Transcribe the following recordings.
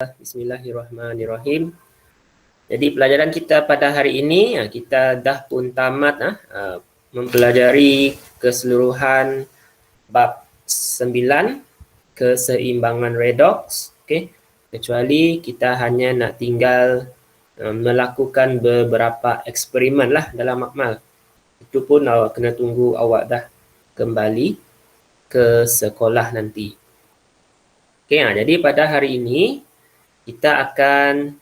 Bismillahirrahmanirrahim. Jadi pelajaran kita pada hari ini, kita dah pun tamat mempelajari keseluruhan bab 9 keseimbangan redoks. Okay. Kecuali kita hanya nak tinggal melakukan beberapa eksperimen lah dalam makmal. Itu pun awak kena tunggu awak dah kembali ke sekolah nanti. Okay, jadi pada hari ini kita akan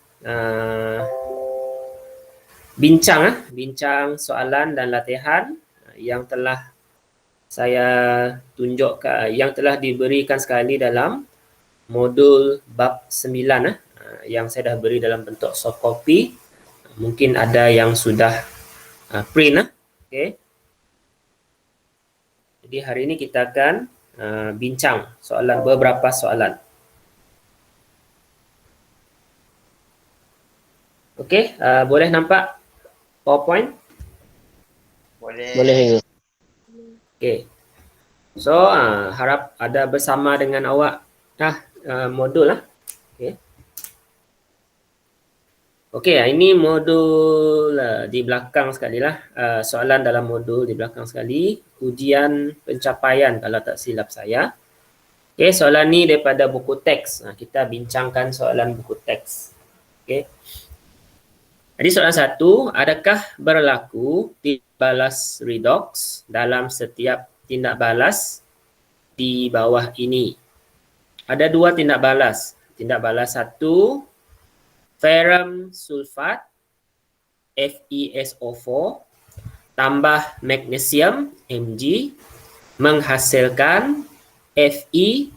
bincang soalan dan latihan yang telah saya tunjukkan, yang telah diberikan sekali dalam modul bab 9 yang saya dah beri dalam bentuk soft copy. Mungkin ada yang sudah print. Okay. Jadi hari ini kita akan bincang beberapa soalan. Okey, boleh nampak PowerPoint? Boleh. Okey. So, harap ada bersama dengan awak modul lah. Okey. Okey, ini modul di belakang sekali lah. Soalan dalam modul di belakang sekali. Ujian pencapaian kalau tak silap saya. Okey, soalan ni daripada buku teks. Kita bincangkan soalan buku teks. Okey. Jadi soalan 1, adakah berlaku tindak balas redoks dalam setiap tindak balas di bawah ini? Ada dua tindak balas. Tindak balas 1, ferrum sulfat FeSO4 tambah magnesium Mg menghasilkan Fe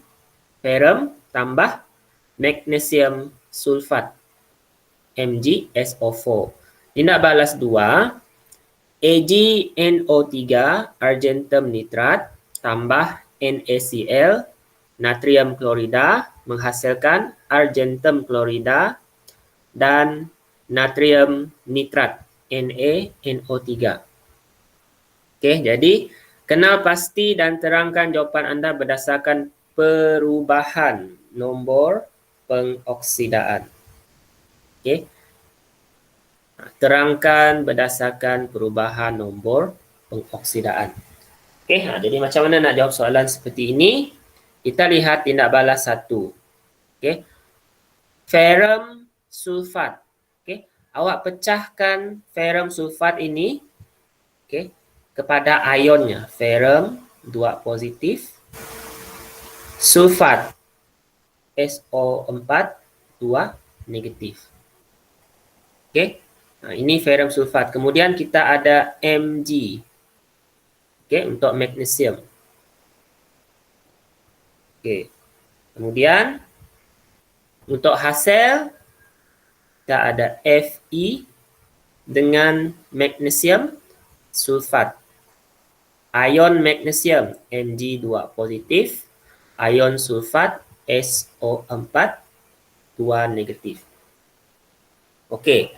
ferrum tambah magnesium sulfat MgSO4. Tindak balas 2, AgNO3 argentum nitrat tambah NaCl natrium klorida menghasilkan argentum klorida dan natrium nitrat NaNO3. Okey, jadi kenal pasti dan terangkan jawapan anda berdasarkan perubahan nombor pengoksidaan. Okay. Terangkan berdasarkan perubahan nombor pengoksidaan. Okay. Jadi macam mana nak jawab soalan seperti ini? Kita lihat tindak balas 1. Okay. Ferrum sulfat. Okay. Awak pecahkan ferrum sulfat ini kepada ionnya. Ferrum 2 positif. Sulfat SO4 2 negatif. Okey. Ini ferrum sulfat. Kemudian kita ada Mg. Okey, untuk magnesium. Okey. Kemudian untuk hasil kita ada Fe dengan magnesium sulfat. Ion magnesium Mg2 positif, ion sulfat SO4 2 negatif. Okey.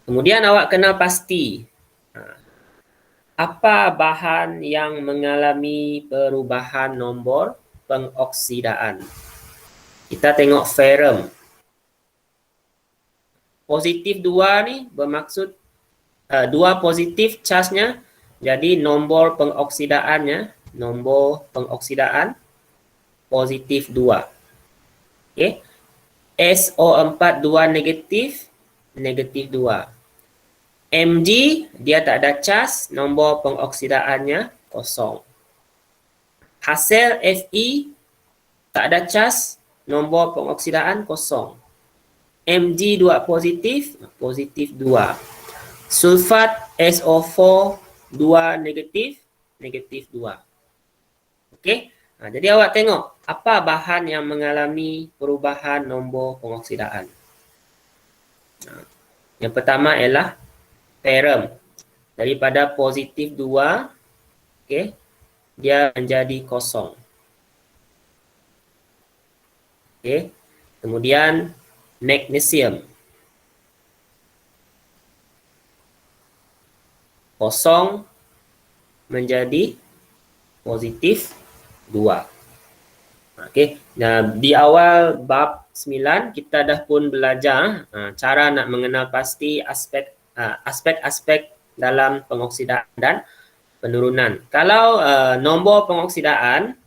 Kemudian awak kena pasti apa bahan yang mengalami perubahan nombor pengoksidaan. Kita tengok ferrum. Positif 2 ni bermaksud 2 positif charge-nya, jadi nombor pengoksidaan positif 2. Okey. SO4 2 negatif 2. Mg dia tak ada charge, nombor pengoksidaannya kosong. Hasil Fe tak ada charge, nombor pengoksidaan kosong. Mg 2 positif 2. Sulfat SO4 2 negatif 2. Okey. Jadi awak tengok apa bahan yang mengalami perubahan nombor pengoksidaan. Yang pertama ialah ferrum. Daripada positif 2, dia menjadi kosong. Okey. Kemudian magnesium. Kosong menjadi positif 2. Okey, nah di awal bab 9 kita dah pun belajar cara nak mengenal pasti aspek-aspek dalam pengoksidaan dan penurunan. Kalau nombor pengoksidaan,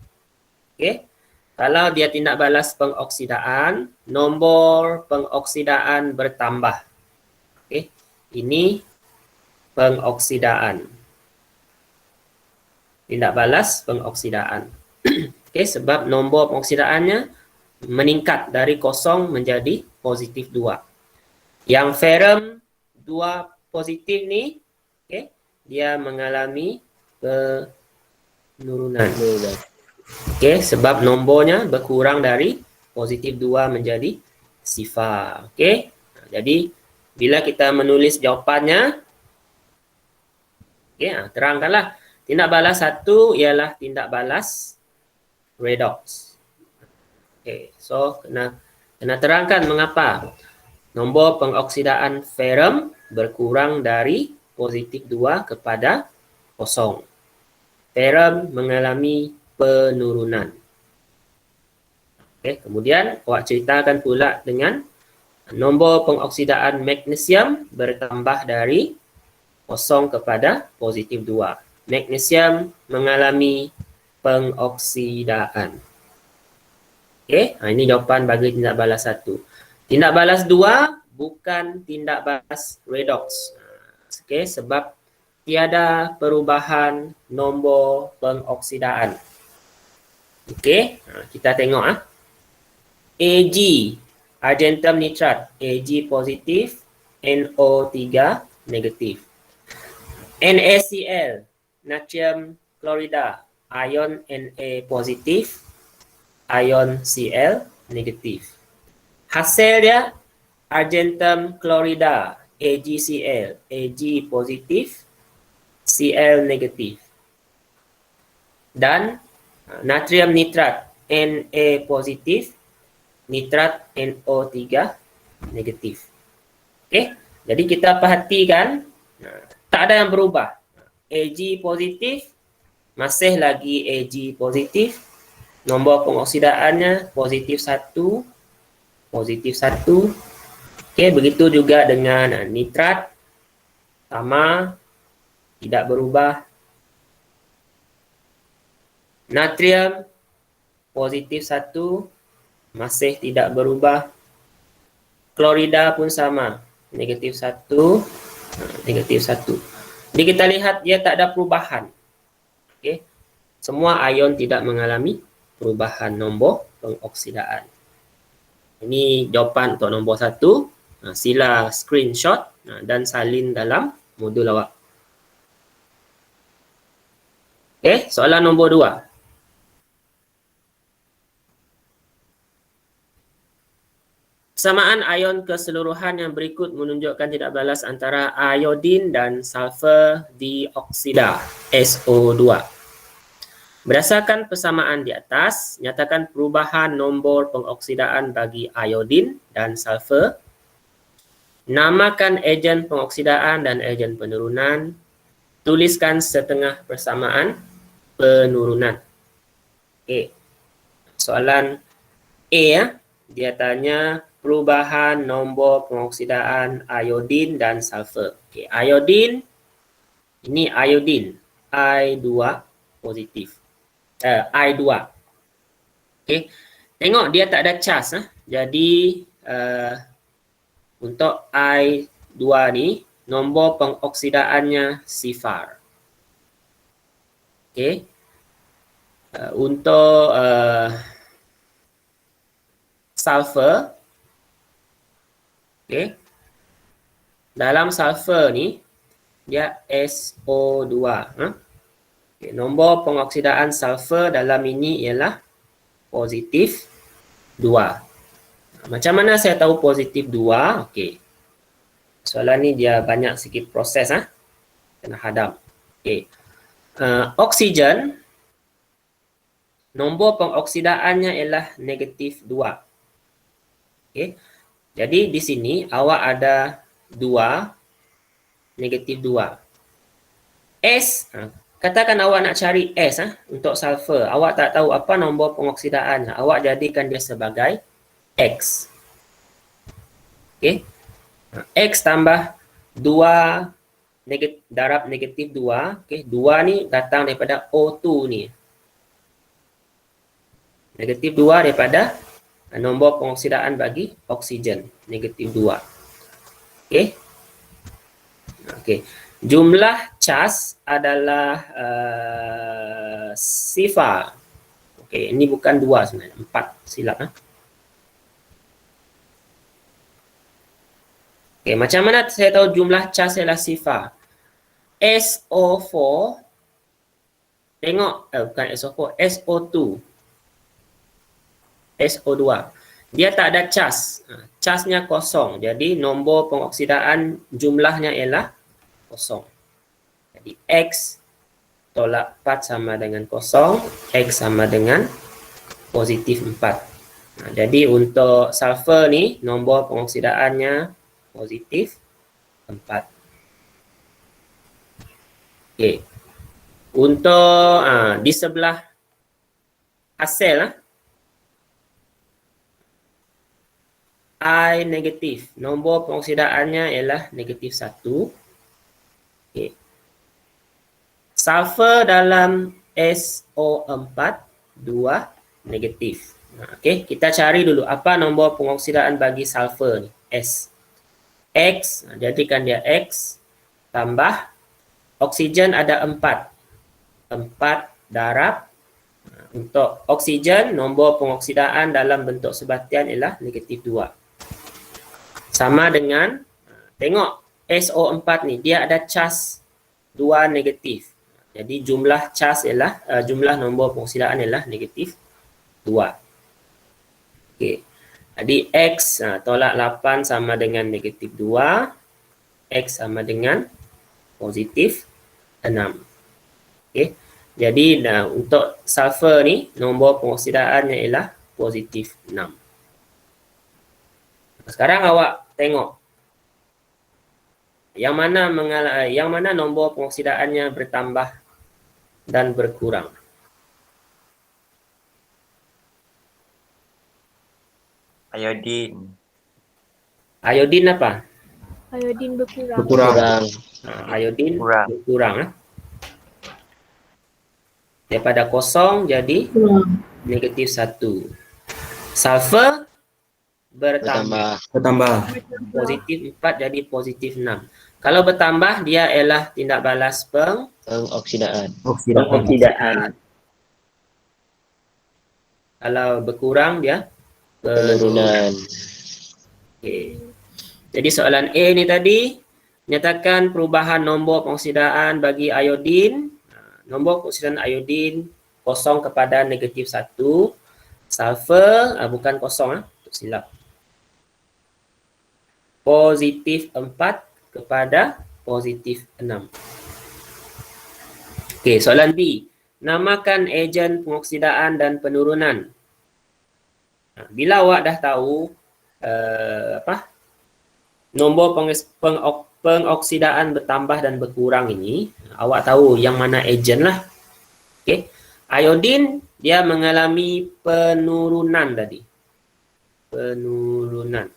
okey, kalau dia tindak balas pengoksidaan, nombor pengoksidaan bertambah. Okey, ini pengoksidaan. Tindak balas pengoksidaan. Okey, sebab nombor pengoksidaannya meningkat dari kosong menjadi positif 2. Yang ferrum 2 positif ni, okey, dia mengalami penurunan. Okey, sebab nombornya berkurang dari positif 2 menjadi sifar. Okey, jadi bila kita menulis jawapannya, okey, terangkanlah. Tindak balas 1 ialah tindak balas redox. Okay, so kena terangkan mengapa nombor pengoksidaan ferrum berkurang dari positif 2 kepada kosong. Ferrum mengalami penurunan. Okay, kemudian awak ceritakan pula dengan nombor pengoksidaan magnesium bertambah dari kosong kepada positif 2. Magnesium mengalami pengoksidaan. Okey, ini jawapan bagi tindak balas 1. Tindak balas 2 bukan tindak balas redox. Okey, sebab tiada perubahan nombor pengoksidaan. Okey, kita tengok Ag, argentum nitrat, Ag positif, NO3 negatif. NaCl, natrium klorida, ion Na positif, ion Cl negatif. Hasil dia argentum klorida, AgCl, Ag positif, Cl negatif. Dan natrium nitrat, Na positif, nitrat NO3 negatif. Okey, jadi kita perhatikan tak ada yang berubah. Ag positif, masih lagi Ag positif. Nombor pengoksidaannya positif 1, positif 1. Okey, begitu juga dengan nitrat, sama, tidak berubah. Natrium positif 1, masih tidak berubah. Klorida pun sama, negatif 1, negatif 1. Jadi kita lihat dia tak ada perubahan. Okey, semua ion tidak mengalami perubahan nombor pengoksidaan. Ini jawapan untuk nombor 1. Sila screenshot dan salin dalam modul awak. Okey, soalan nombor 2. Persamaan ion keseluruhan yang berikut menunjukkan tidak balas antara iodin dan sulfur dioksida SO2. Berdasarkan persamaan di atas, nyatakan perubahan nombor pengoksidaan bagi iodin dan sulfur. Namakan ejen pengoksidaan dan ejen penurunan. Tuliskan setengah persamaan penurunan. Okey. Soalan A, dia tanya perubahan nombor pengoksidaan iodin dan sulfur. Okey, iodin, ini iodin, I2 positif. I2. Okey, tengok dia tak ada cas. Jadi untuk I2 ni nombor pengoksidaannya sifar. Okey. Untuk sulfur, okey, dalam sulfur ni dia SO2. Okay, nombor pengoksidaan sulfur dalam ini ialah positif 2. Macam mana saya tahu positif 2? Okey, soalan ni dia banyak sikit proses. Kena hadam. Okey, oksigen, nombor pengoksidaannya ialah negatif 2. Okey, jadi di sini awak ada 2, negatif 2. S, Katakan awak nak cari S untuk sulfur. Awak tak tahu apa nombor pengoksidaan. Awak jadikan dia sebagai X. Okey. X tambah 2 darab negatif 2. Okey, 2 ni datang daripada O2 ni. Negatif 2 daripada nombor pengoksidaan bagi oksigen. Negatif 2. Okey. Okey. Jumlah cas adalah sifar. Okey, ini bukan 2 sebenarnya, 4 silap. Okey, macam mana saya tahu jumlah cas adalah sifar? SO4 tengok bukan SO4, SO2. SO2. Dia tak ada cas. Casnya kosong. Jadi nombor pengoksidaan jumlahnya ialah kosong. Jadi X tolak 4 sama dengan kosong, X sama dengan positif 4. Jadi untuk sulfur ni nombor pengoksidaannya positif 4. Okey. Untuk di sebelah hasil I negatif, nombor pengoksidaannya ialah negatif 1. Okay. Sulfur dalam SO4 2 negatif. Okey, kita cari dulu apa nombor pengoksidaan bagi sulfur ni, S. X, jadikan dia X tambah oksigen ada 4. 4 darab untuk oksigen nombor pengoksidaan dalam bentuk sebatian ialah negatif 2. Sama dengan tengok SO4 ni dia ada cas 2 negatif. Jadi jumlah cas ialah jumlah nombor pengoksidaan ialah negatif 2. Okey. Jadi X tolak 8 sama dengan negatif 2. X sama dengan positif 6. Okey. Jadi untuk sulfur ni nombor pengoksidaannya ialah positif 6. Sekarang awak tengok yang mana nombor pengoksidaannya bertambah dan berkurang. Iodin. Iodin apa? Iodin berkurang. Berkurang. Iodin berkurang. Daripada kosong jadi negatif 1. Sulfur bertambah. Positif 4 jadi positif 6. Kalau bertambah dia ialah tindak balas Pengoksidaan. pengoksidaan. Kalau berkurang dia Penurunan. Okey. Jadi soalan A ni tadi nyatakan perubahan nombor pengoksidaan bagi iodin. Nombor pengoksidaan iodin kosong kepada negatif 1. Sulfur bukan kosong silap. Positif 4 kepada positif 6. Okey, soalan B. Namakan ejen pengoksidaan dan penurunan. Bila awak dah tahu nombor pengoksidaan bertambah dan berkurang ini, awak tahu yang mana ejen lah. Okey. Iodin dia mengalami penurunan tadi. Penurunan.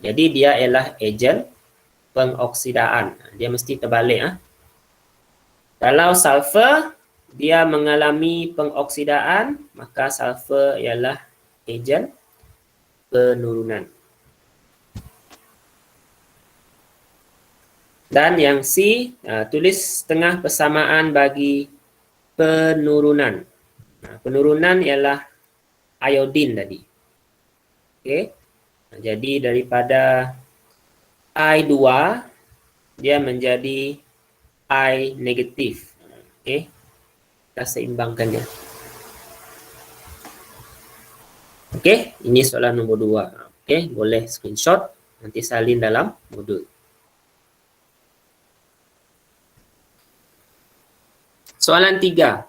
Jadi dia ialah ejen pengoksidaan. Dia mesti terbalik. Kalau sulfur dia mengalami pengoksidaan, maka sulfur ialah ejen penurunan. Dan yang C, tulis setengah persamaan bagi penurunan. Penurunan ialah iodin tadi. Okey. Jadi daripada I2 dia menjadi I negatif. Okey. Kita seimbangkan dia. Okey, ini soalan nombor 2. Okey, boleh screenshot nanti salin dalam modul. Soalan 3.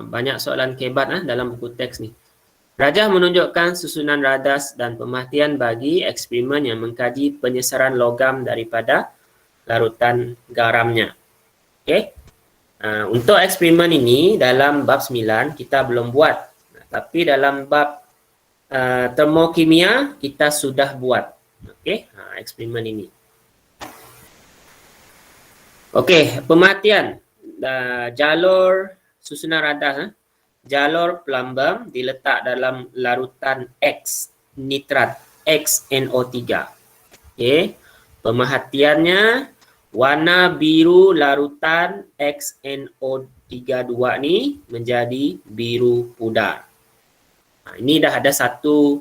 Banyak soalan kebat dalam buku teks ni. Rajah menunjukkan susunan radas dan pemerhatian bagi eksperimen yang mengkaji penyesaran logam daripada larutan garamnya. Okey. Untuk eksperimen ini dalam bab 9 kita belum buat. Tapi dalam bab termokimia kita sudah buat. Okey, eksperimen ini. Okey, pemerhatian. Jalur susunan radar, jalur plumbum diletak dalam larutan X nitrat XNO3. Okey, pemerhatiannya warna biru larutan XNO32 ni menjadi biru pudar. Ini dah ada satu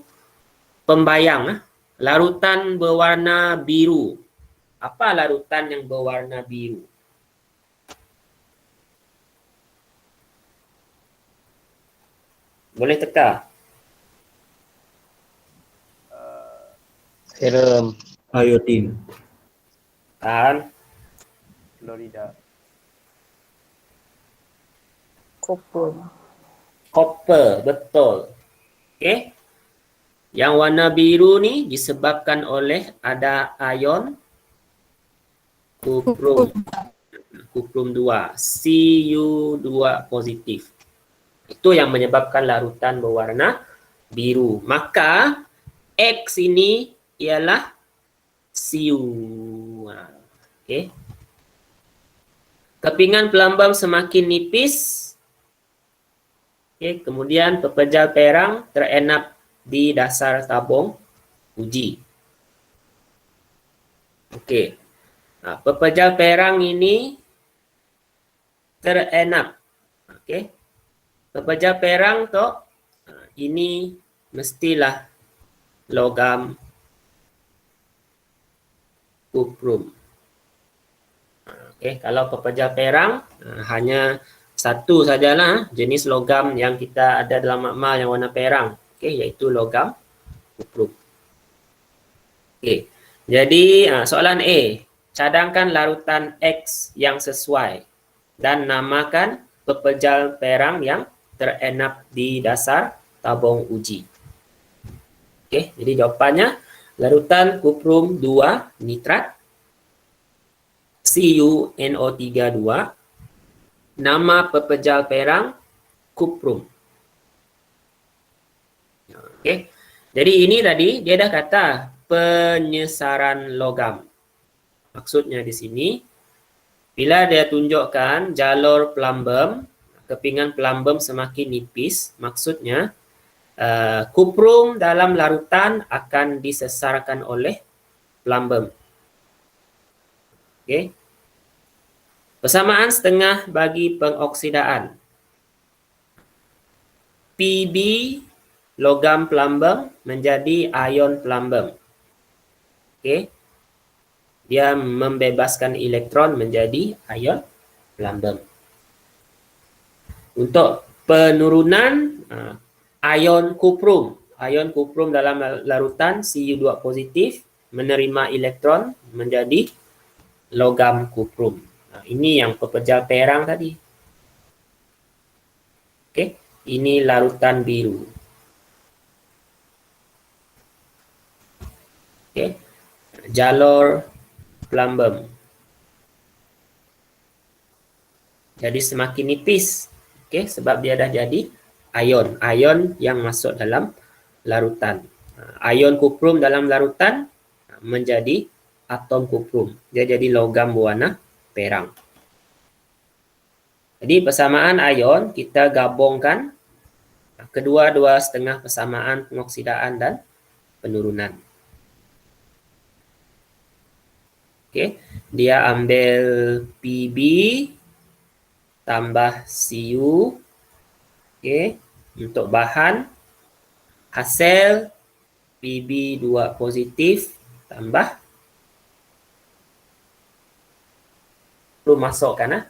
pembayang. Larutan berwarna biru. Apa larutan yang berwarna biru? Boleh teka? Serum. Iodine. Kan? Florida. Copper, betul. Okey. Yang warna biru ni disebabkan oleh ada ion kuprum 2, Cu2 positif. Itu yang menyebabkan larutan berwarna biru. Maka X ini ialah Cu. Okey. Kepingan plumbum semakin nipis. Okey, kemudian pepejal perang terenap di dasar tabung uji. Okey. Pepejal perang ini terenap. Okey. Pepejal perang tu ini mestilah logam kuprum. Okey, kalau pepejal perang hanya satu sajalah jenis logam yang kita ada dalam makmal yang warna perang. Okey, iaitu logam kuprum. Okey. Jadi soalan A, cadangkan larutan X yang sesuai dan namakan pepejal perang yang terenap di dasar tabung uji. Okey, jadi jawapannya larutan kuprum 2 nitrat CuNO32, nama pepejal perang kuprum. Okey. Jadi ini tadi dia dah kata penyesaran logam. Maksudnya di sini bila dia tunjukkan jalur plumbum, kepingan plumbum semakin nipis, maksudnya kuprum dalam larutan akan disesarkan oleh plumbum. Okey. Persamaan setengah bagi pengoksidaan. Pb logam plumbum menjadi ion plumbum. Okey. Dia membebaskan elektron menjadi ion plumbum. Untuk penurunan ion kuprum. Ion kuprum dalam larutan Cu2 positif menerima elektron menjadi logam kuprum. Ini yang pepejal perang tadi. Okey, ini larutan biru. Okey. Jalur plumbum. Jadi semakin nipis. Okey, sebab dia dah jadi ion yang masuk dalam larutan. Ion kuprum dalam larutan menjadi atom kuprum. Dia jadi logam berwarna perang. Jadi persamaan ion kita gabungkan kedua-dua setengah persamaan pengoksidaan dan penurunan. Okey, dia ambil Pb tambah Cu. Okey, untuk bahan hasil Pb2 positif tambah perlu masukkan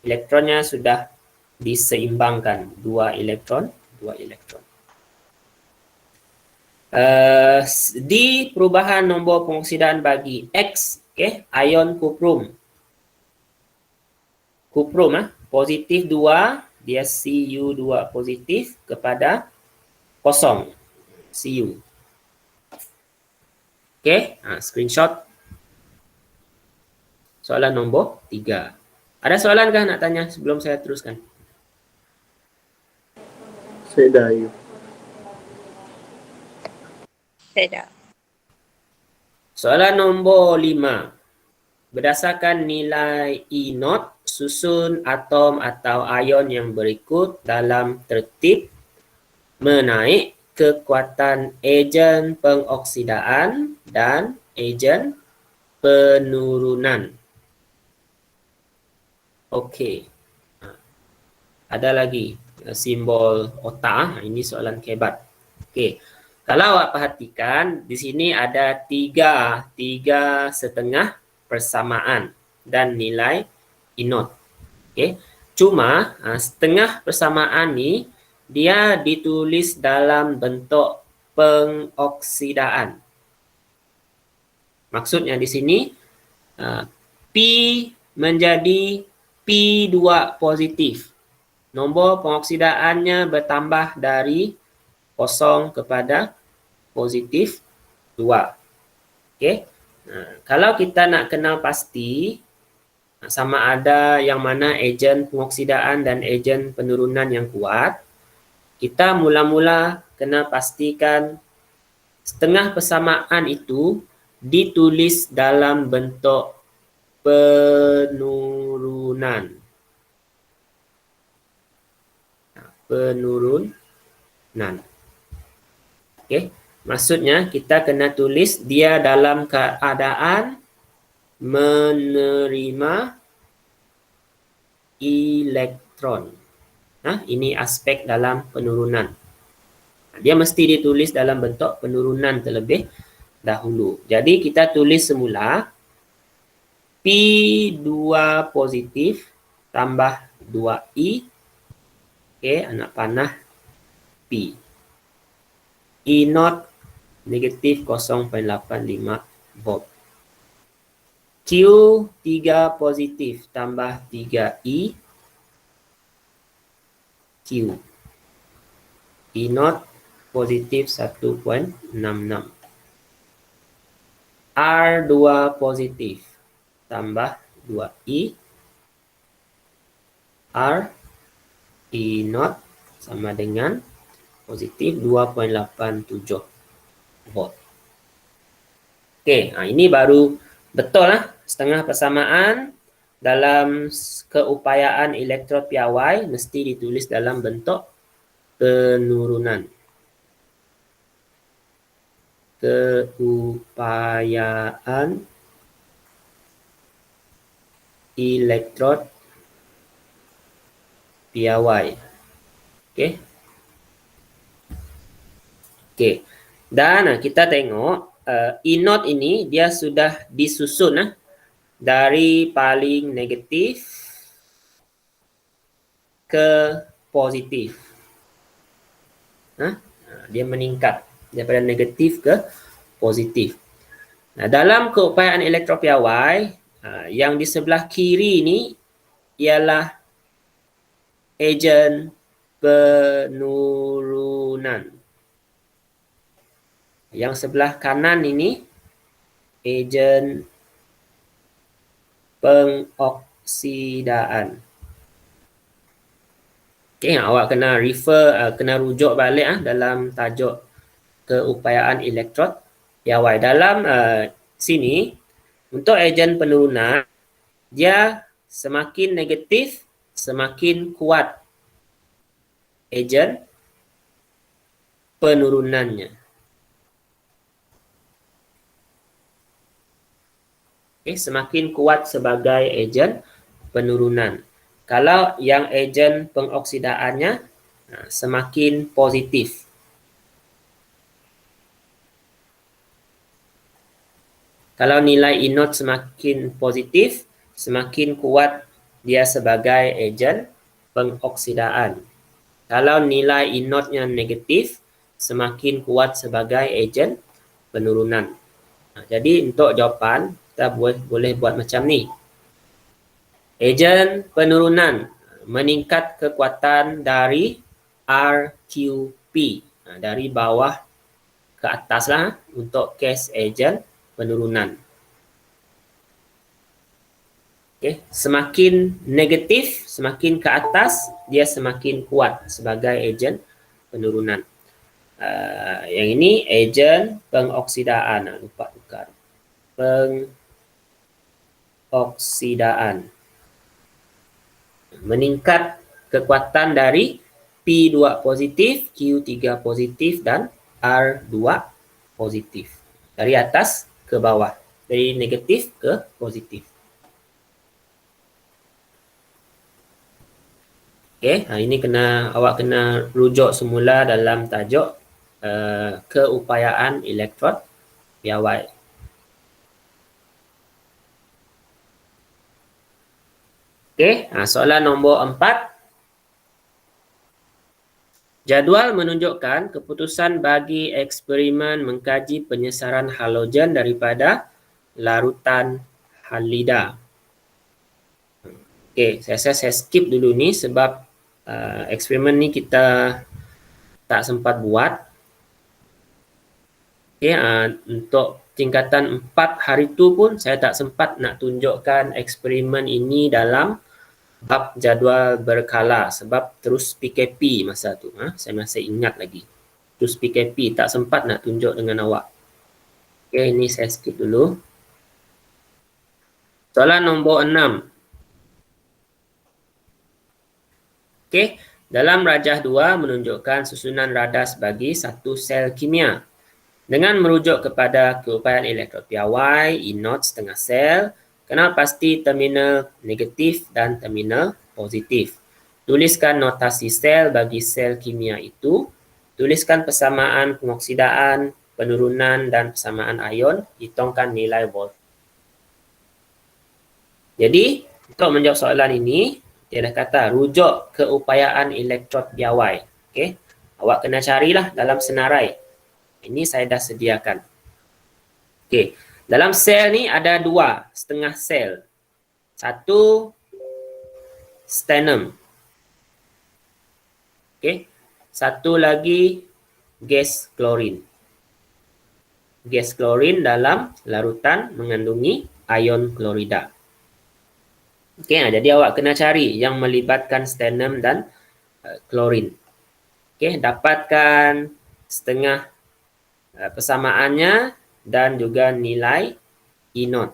elektronnya sudah diseimbangkan, 2 elektron. Di perubahan nombor pengoksidaan bagi X, okey, ion kuprum. Positif 2, dia Cu2 positif kepada kosong Cu. Okey, screenshot. Soalan nombor 3. Ada soalan kah nak tanya sebelum saya teruskan? Saya dah Ayub. Saya dah. Soalan nombor 5. Berdasarkan nilai E0, susun atom atau ion yang berikut dalam tertib menaik kekuatan ejen pengoksidaan dan ejen penurunan. Okey. Ada lagi simbol otak. Ini soalan kebat. Okey. Kalau awak perhatikan, di sini ada tiga setengah persamaan dan nilai E0. Okey. Cuma setengah persamaan ni dia ditulis dalam bentuk pengoksidaan. Maksudnya di sini P menjadi P2 positif. Nombor pengoksidaannya bertambah dari 0 kepada positif 2. Okey. Kalau kita nak kenal pasti sama ada yang mana ejen pengoksidaan dan ejen penurunan yang kuat, kita mula-mula kena pastikan setengah persamaan itu ditulis dalam bentuk penurunan. Penurunan. Okey, maksudnya kita kena tulis dia dalam keadaan menerima elektron. Ini aspek dalam penurunan. Dia mesti ditulis dalam bentuk penurunan terlebih dahulu. Jadi kita tulis semula P2 positif tambah 2I. Okey, anak panah P. E0 negatif 0.85 volt. Q3 positif tambah 3I. Q. E0 positif 1.66. R2 positif tambah 2I. R E0 sama dengan positif 2.87 volt. Okey, ini baru betul lah. Setengah persamaan dalam keupayaan elektrod piawai mesti ditulis dalam bentuk penurunan. Keupayaan elektrod piawai. Okey. Okey. Dan kita tengok E0 ini dia sudah disusun dari paling negatif ke positif. Dia meningkat daripada negatif ke positif. Dalam keupayaan elektropiawai yang di sebelah kiri ini ialah ejen penurunan. Yang sebelah kanan ini ejen pengoksidaan. Okey, awak kena kena rujuk balik dalam tajuk keupayaan elektrod piawai. Dalam sini untuk ejen penurunan dia semakin negatif semakin kuat ejen penurunannya. Okay, semakin kuat sebagai ejen penurunan. Kalau yang ejen pengoksidaannya semakin positif. Kalau nilai E0 semakin positif, semakin kuat dia sebagai ejen pengoksidaan. Kalau nilai E0-nya negatif, semakin kuat sebagai ejen penurunan. Jadi untuk jawapan, kita boleh buat macam ni. Ejen penurunan meningkat kekuatan dari RQP. Dari bawah ke atas lah untuk kes ejen penurunan. Ok, Okay. Semakin negatif, semakin ke atas, dia semakin kuat sebagai ejen penurunan. Yang ini ejen pengoksidaan. Lupa tukar. Pengoksidaan. Meningkat kekuatan dari P2 positif, Q3 positif, dan R2 positif. Dari atas ke bawah. Dari negatif ke positif. Okey, ini awak kena rujuk semula dalam tajuk keupayaan elektrod piawai. Okey, soalan nombor 4. Jadual menunjukkan keputusan bagi eksperimen mengkaji penyesaran halogen daripada larutan halida. Okey, saya skip dulu ni sebab eksperimen ni kita tak sempat buat. Okay, untuk tingkatan 4 hari tu pun saya tak sempat nak tunjukkan eksperimen ini dalam bab jadual berkala sebab terus PKP masa tu. Saya masih ingat lagi. Terus PKP, tak sempat nak tunjuk dengan awak. Okay, ini saya skip dulu. Soalan nombor 6. Okay, dalam rajah 2 menunjukkan susunan radas bagi satu sel kimia. Dengan merujuk kepada keupayaan elektrod piawai, E0 setengah sel, kenal pasti terminal negatif dan terminal positif. Tuliskan notasi sel bagi sel kimia itu. Tuliskan persamaan pengoksidaan, penurunan dan persamaan ion. Hitungkan nilai volt. Jadi, untuk menjawab soalan ini, dia dah kata rujuk keupayaan elektrod piawai. Okay? Awak kena carilah dalam senarai. Ini saya dah sediakan. Okey, dalam sel ni ada 2 setengah sel. Satu sternum. Okey, satu lagi gas klorin. Gas klorin dalam larutan mengandungi ion klorida. Okey, jadi awak kena cari yang melibatkan sternum dan klorin. Okey, dapatkan setengah persamaannya dan juga nilai E0.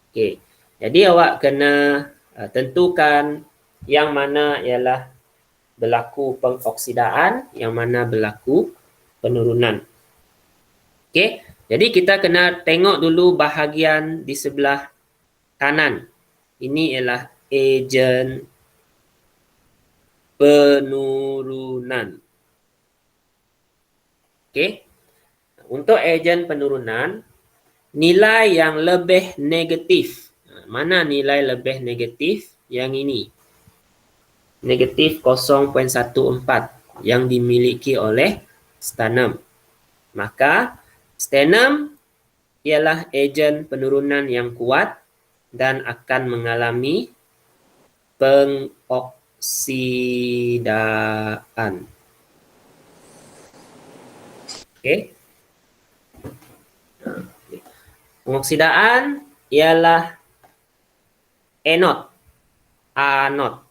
Okey. Jadi awak kena tentukan yang mana ialah berlaku pengoksidaan, yang mana berlaku penurunan. Okey. Jadi kita kena tengok dulu bahagian di sebelah kanan. Ini ialah ejen penurunan. Okey. Untuk ejen penurunan, nilai yang lebih negatif. Mana nilai lebih negatif? Yang ini. Negatif 0.14 yang dimiliki oleh sternum. Maka sternum ialah ejen penurunan yang kuat dan akan mengalami pengoksidaan. Okey. Pengoksidaan ialah anode. Anode.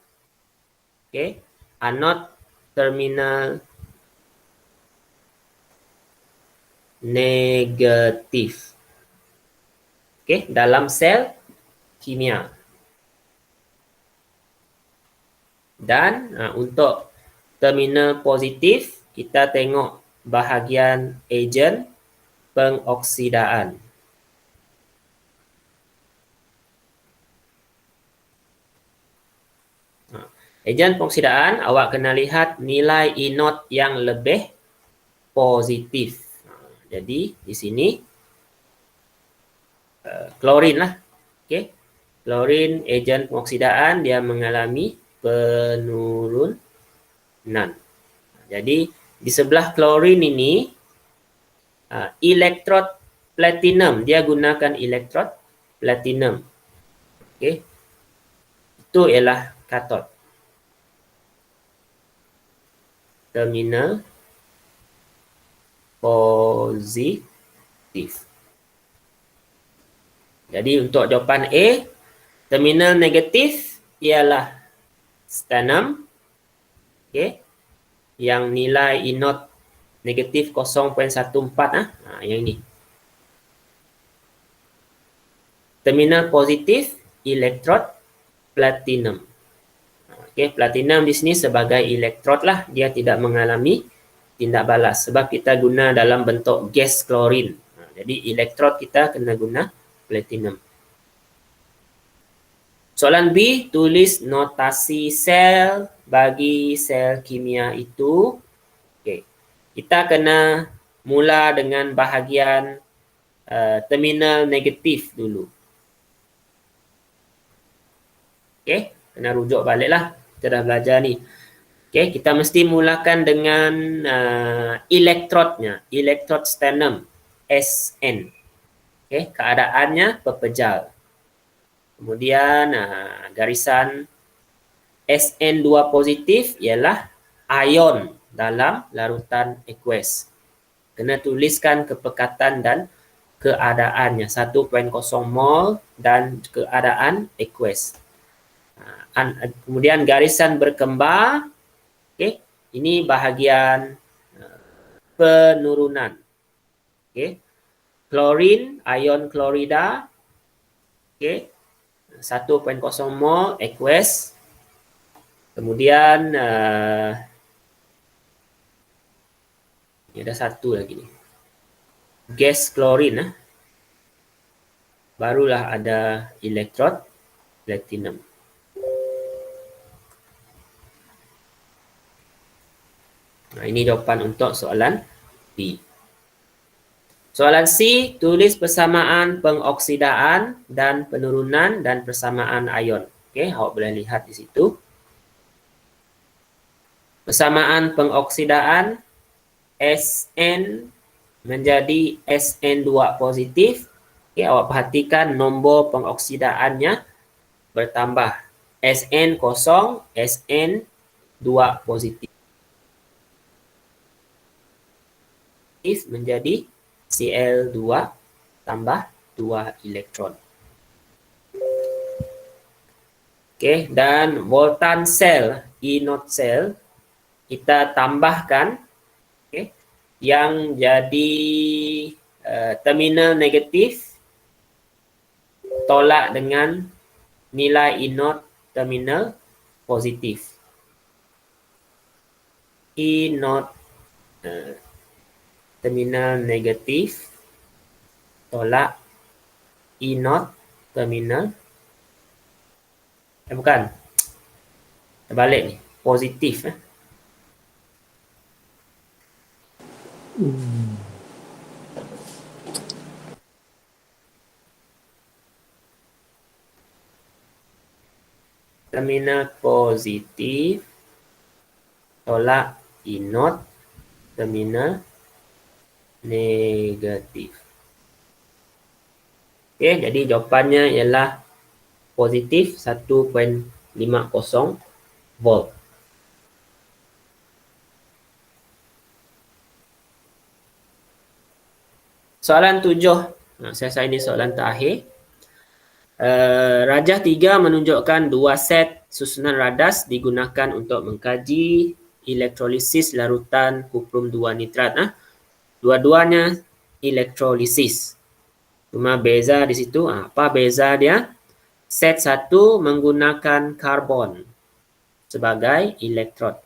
Okey. Anode terminal negatif. Okey, dalam sel kimia. Dan untuk terminal positif, kita tengok bahagian ejen pengoksidaan. Ejen pengoksidaan, awak kena lihat nilai E0 yang lebih positif. Jadi di sini klorin lah. Okay. Klorin ejen pengoksidaan, dia mengalami penurunan. Jadi di sebelah klorin ini elektrod platinum, dia gunakan elektrod platinum. Okay. Itu ialah katod. Terminal positif. Jadi untuk jawapan A, Terminal negatif ialah stannum, okey, yang nilai E naught negatif 0.14 yang ini. Terminal positif elektrod platinum. Okey, platinum di sini sebagai elektrod lah, dia tidak mengalami tindak balas sebab kita guna dalam bentuk gas klorin. Jadi elektrod kita kena guna platinum. Soalan B, tulis notasi sel bagi sel kimia itu. Okey. Kita kena mula dengan bahagian terminal negatif dulu. Okey, kena rujuk baliklah. Kita dah belajar ni. Okey, kita mesti mulakan dengan elektrodnya, elektrod stannum Sn. Okey, keadaannya pepejal. Kemudian garisan Sn2 positif ialah ion dalam larutan aqueous. Kena tuliskan kepekatan dan keadaannya 1.0 mol dan keadaan aqueous. Kemudian garisan berkembar, okey, ini bahagian penurunan. Okey. Klorin, ion klorida, okey, 1.0 mol aqueous. Kemudian ini ada satu lagi ni. Gas klorin, barulah ada elektrod platinum. Ini jawapan untuk soalan B. Soalan C, tulis persamaan pengoksidaan dan penurunan dan persamaan ion. Okey, awak boleh lihat di situ. Persamaan pengoksidaan Sn menjadi Sn2 positif. Okey, awak perhatikan nombor pengoksidaannya bertambah. Sn kosong, Sn2 positif. Menjadi Cl2 tambah 2 elektron. Okey, dan voltan sel, E naught sel, kita tambahkan, okey, yang jadi terminal negatif tolak dengan nilai E naught terminal positif. E naught terminal negatif tolak E naught terminal bukan, terbalik ni, positif. Terminal positif tolak E naught terminal negatif. Okey, jadi jawapannya ialah positif 1.50 volt. Soalan 7. Saya ini soalan terakhir. Rajah 3 menunjukkan dua set susunan radas digunakan untuk mengkaji elektrolisis larutan kuprum 2 nitrat. Dua-duanya elektrolisis. Cuma beza di situ, apa beza dia? Set 1 menggunakan karbon sebagai elektrod.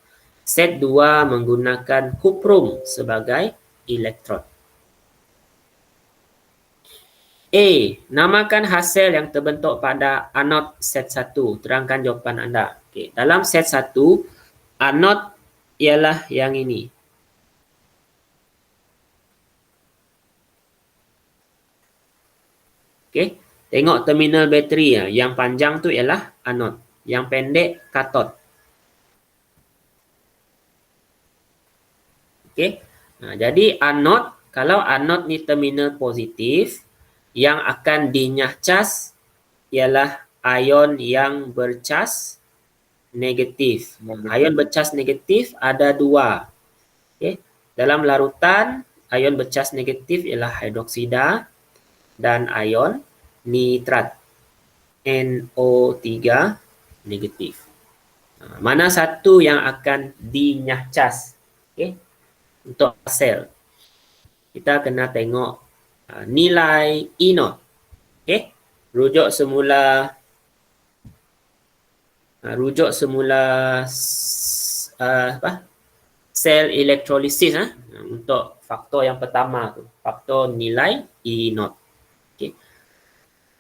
Set 2 menggunakan kuprum sebagai elektrod. A. Namakan hasil yang terbentuk pada anod set 1. Terangkan jawapan anda. Okay. Dalam set 1, anod ialah yang ini. Okay. Tengok terminal bateri. Yang panjang tu ialah anod. Yang pendek katod. Okay. Jadi anod, kalau anod ni terminal positif, yang akan dinyah cas ialah ion yang bercas negatif. Ion bercas negatif ada dua. Okay. Dalam larutan, ion bercas negatif ialah hidroksida dan ion nitrat. NO3 negatif. Mana satu yang akan dinyahcas? Okay. Untuk sel, kita kena tengok nilai E0. Okay. Rujuk semula sel elektrolisis untuk faktor yang pertama tu, faktor nilai E0. Okay.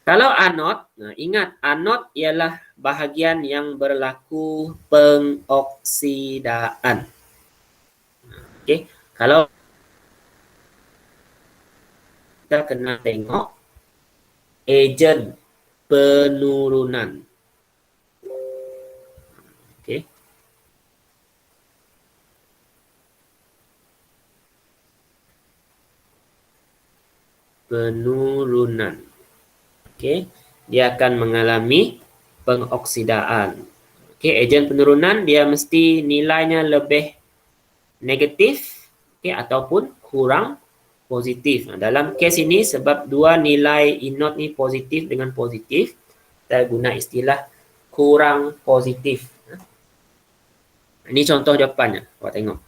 Kalau anod, ingat anod ialah bahagian yang berlaku pengoksidaan. Okay. Kalau kita kena tengok ejen penurunan. Okay. Penurunan. Okay. Dia akan mengalami pengoksidaan. Okay. Ejen penurunan dia mesti nilainya lebih negatif, okay, ataupun kurang positif. Dalam kes ini sebab dua nilai E0 ni positif dengan positif, kita guna istilah kurang positif. Ini contoh jawapannya. Awak tengok.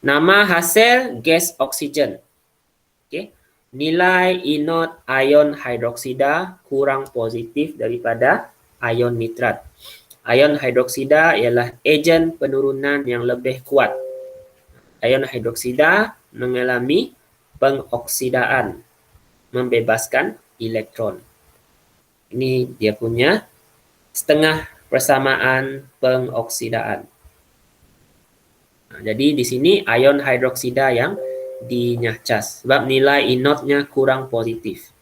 Nama hasil gas oksigen. Okay. Nilai E0 ion hidroksida kurang positif daripada ion nitrat. Ion hidroksida ialah ejen penurunan yang lebih kuat. Ion hidroksida mengalami pengoksidaan, membebaskan elektron. Ini dia punya setengah persamaan pengoksidaan. Jadi di sini ion hidroksida yang dinyahcas sebab nilai E0-nya kurang positif.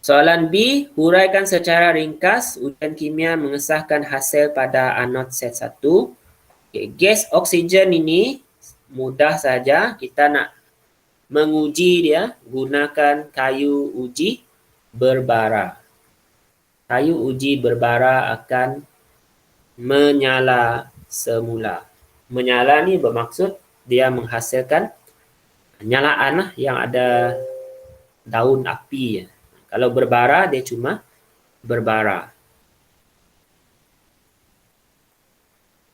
Soalan B, huraikan secara ringkas ujian kimia mengesahkan hasil pada anod set 1. Okay, gas oksigen ini mudah saja, kita nak menguji dia gunakan kayu uji berbara. Kayu uji berbara akan menyala semula. Menyala ni bermaksud dia menghasilkan nyalaan yang ada daun api. Kalau berbara dia cuma berbara.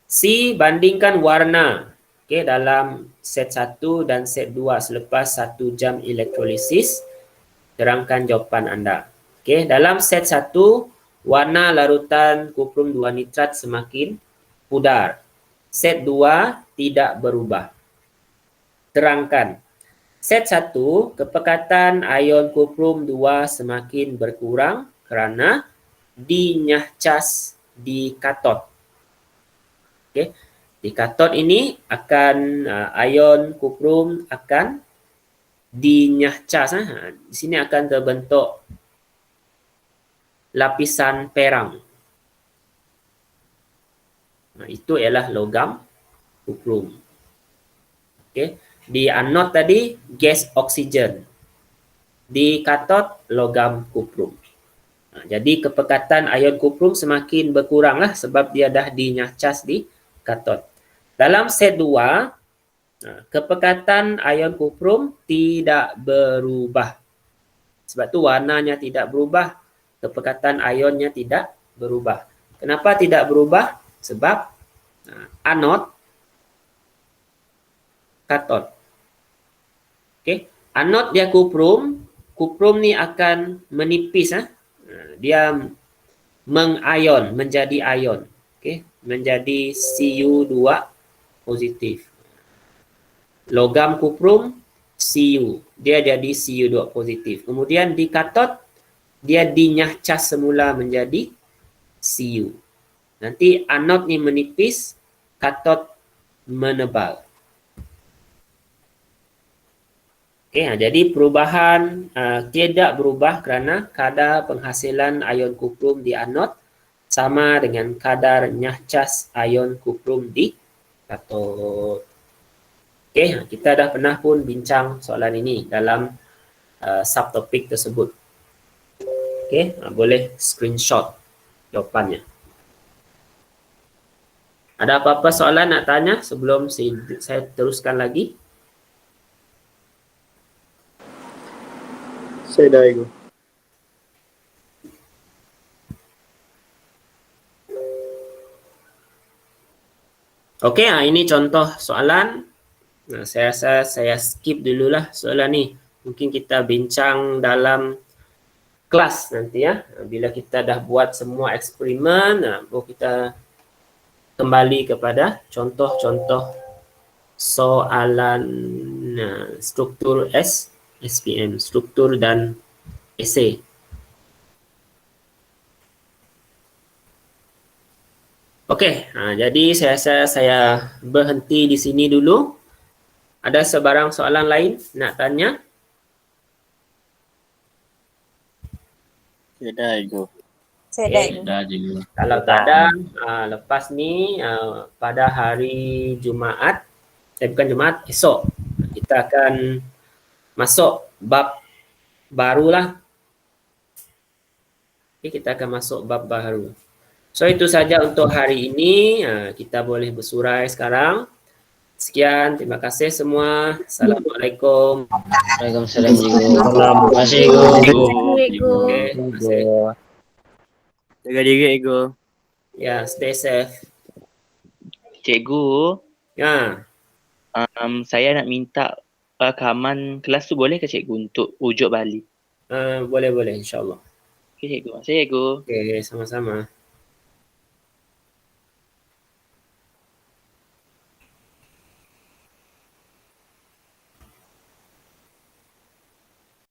C, bandingkan warna, okay, dalam set 1 dan set 2 selepas 1 jam elektrolisis. Terangkan jawapan anda. Okay, dalam set 1, warna larutan kuprum 2 nitrat semakin pudar. Set 2 tidak berubah. Terangkan. Set 1, kepekatan ion kuprum 2 semakin berkurang kerana dinyahcas di katod. Okay. Di katod ini akan ion kuprum akan dinyahcas. Di sini akan terbentuk lapisan perang. Itu ialah logam kuprum. Okay. Di anod tadi gas oksigen. Di katod logam kuprum. Jadi kepekatan ion kuprum semakin berkuranglah sebab dia dah dinyahcas di katod. Dalam set 2, kepekatan ion kuprum tidak berubah. Sebab tu warnanya tidak berubah, kepekatan ionnya tidak berubah. Kenapa tidak berubah? Sebab anod, katod. Okay. Anod dia kuprum, kuprum ni akan menipis. Dia mengion, menjadi ion. Okay. Menjadi Cu2 positif. Logam kuprum Cu, dia jadi Cu2 positif. Kemudian di katod dia dinyahcas semula menjadi Cu. Nanti anod ni menipis, katod menebal. Okay, jadi perubahan tidak berubah kerana kadar penghasilan ion kuprum di anod sama dengan kadar nyahcas ion kuprum di katod. Okay, kita dah pernah pun bincang soalan ini dalam subtopik tersebut. Okay, boleh screenshot jawapannya. Ada apa-apa soalan nak tanya sebelum saya teruskan lagi? Saya dah ikut. Okey, ini contoh soalan. Nah, saya rasa saya skip dululah soalan ni. Mungkin kita bincang dalam kelas nanti ya. Bila kita dah buat semua eksperimen, baru kita kembali kepada contoh-contoh soalan struktur SPM, struktur dan esei. Okey, jadi saya rasa saya berhenti di sini dulu. Ada sebarang soalan lain nak tanya? Sudah, Ibu. Okey. Dah je. Kalau tak ada, lepas ni pada hari Jumaat, bukan Jumaat, esok kita akan masuk bab barulah. Okay, kita akan masuk bab baru. So itu saja untuk hari ini. Kita boleh bersurai sekarang. Sekian, terima kasih semua. Assalamualaikum. Waalaikumsalam cikgu. Terima kasih cikgu. Cikgu. Okay, terima kasih. Jaga diri, Ego. Ya, stay safe. Cikgu, Ya, saya nak minta rakaman kelas tu boleh ke cikgu untuk rujuk balik? boleh-boleh insyaAllah. Okey cikgu, terima kasih cikgu. Okay, sama-sama.